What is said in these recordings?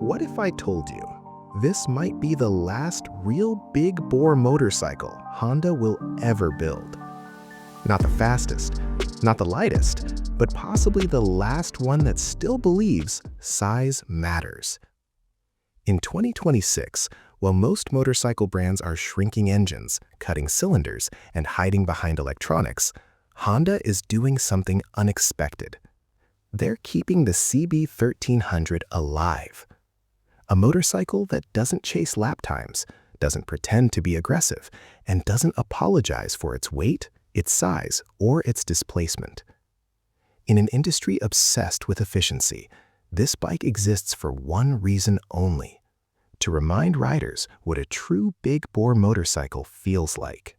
What if I told you this might be the last real big-bore motorcycle Honda will ever build? Not the fastest, not the lightest, but possibly the last one that still believes size matters. In 2026, while most motorcycle brands are shrinking engines, cutting cylinders, and hiding behind electronics, Honda is doing something unexpected. They're keeping the CB1300 alive. A motorcycle that doesn't chase lap times, doesn't pretend to be aggressive, and doesn't apologize for its weight, its size, or its displacement. In an industry obsessed with efficiency, this bike exists for one reason only: to remind riders what a true big-bore motorcycle feels like.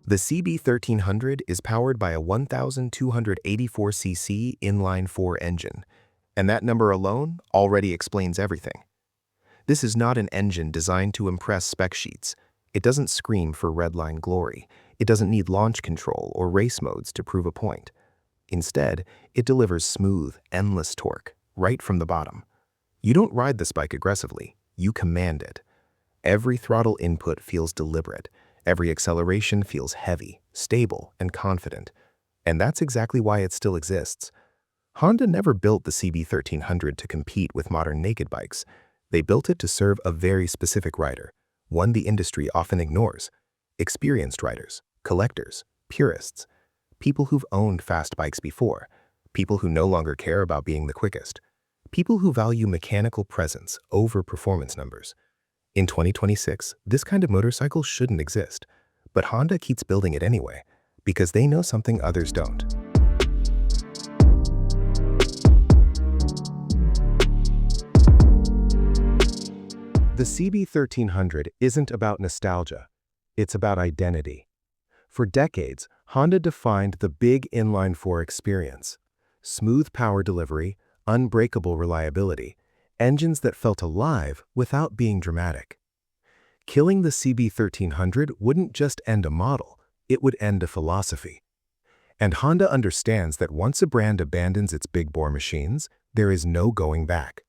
The CB1300 is powered by a 1,284cc inline-four engine, and that number alone already explains everything. This is not an engine designed to impress spec sheets. It doesn't scream for redline glory. It doesn't need launch control or race modes to prove a point. Instead, it delivers smooth, endless torque right from the bottom. You don't ride this bike aggressively, you command it. Every throttle input feels deliberate. Every acceleration feels heavy, stable, and confident. And that's exactly why it still exists. Honda never built the CB1300 to compete with modern naked bikes. They built it to serve a very specific rider, one the industry often ignores: experienced riders, collectors, purists, people who've owned fast bikes before, people who no longer care about being the quickest, people who value mechanical presence over performance numbers. In 2026, this kind of motorcycle shouldn't exist, but Honda keeps building it anyway, because they know something others don't. The CB1300 isn't about nostalgia, it's about identity. For decades, Honda defined the big inline-four experience: smooth power delivery, unbreakable reliability, engines that felt alive without being dramatic. Killing the CB1300 wouldn't just end a model, it would end a philosophy. And Honda understands that once a brand abandons its big-bore machines, there is no going back.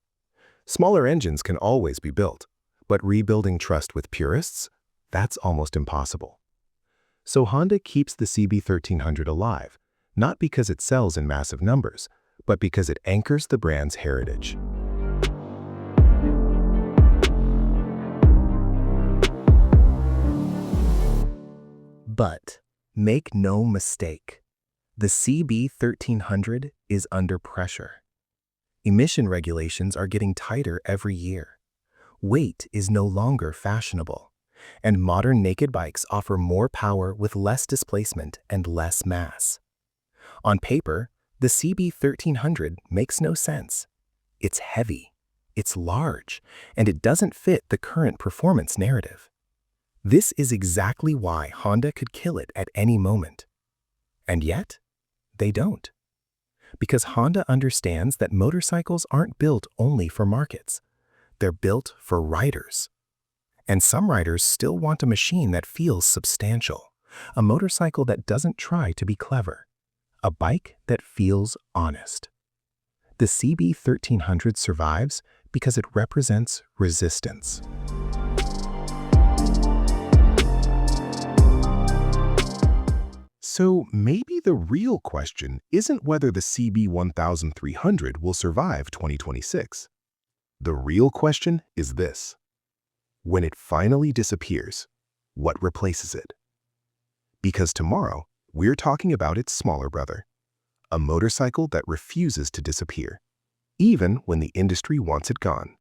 Smaller engines can always be built, but rebuilding trust with purists? That's almost impossible. So Honda keeps the CB1300 alive, not because it sells in massive numbers, but because it anchors the brand's heritage. But make no mistake, the CB1300 is under pressure. Emission regulations are getting tighter every year. Weight is no longer fashionable, and modern naked bikes offer more power with less displacement and less mass. On paper, the CB1300 makes no sense. It's heavy, it's large, and it doesn't fit the current performance narrative. This is exactly why Honda could kill it at any moment. And yet, they don't. Because Honda understands that motorcycles aren't built only for markets. They're built for riders. And some riders still want a machine that feels substantial, a motorcycle that doesn't try to be clever, a bike that feels honest. The CB1300 survives because it represents resistance. So maybe the real question isn't whether the CB1300 will survive 2026. The real question is this: when it finally disappears, what replaces it? Because tomorrow, we're talking about its smaller brother, a motorcycle that refuses to disappear, even when the industry wants it gone.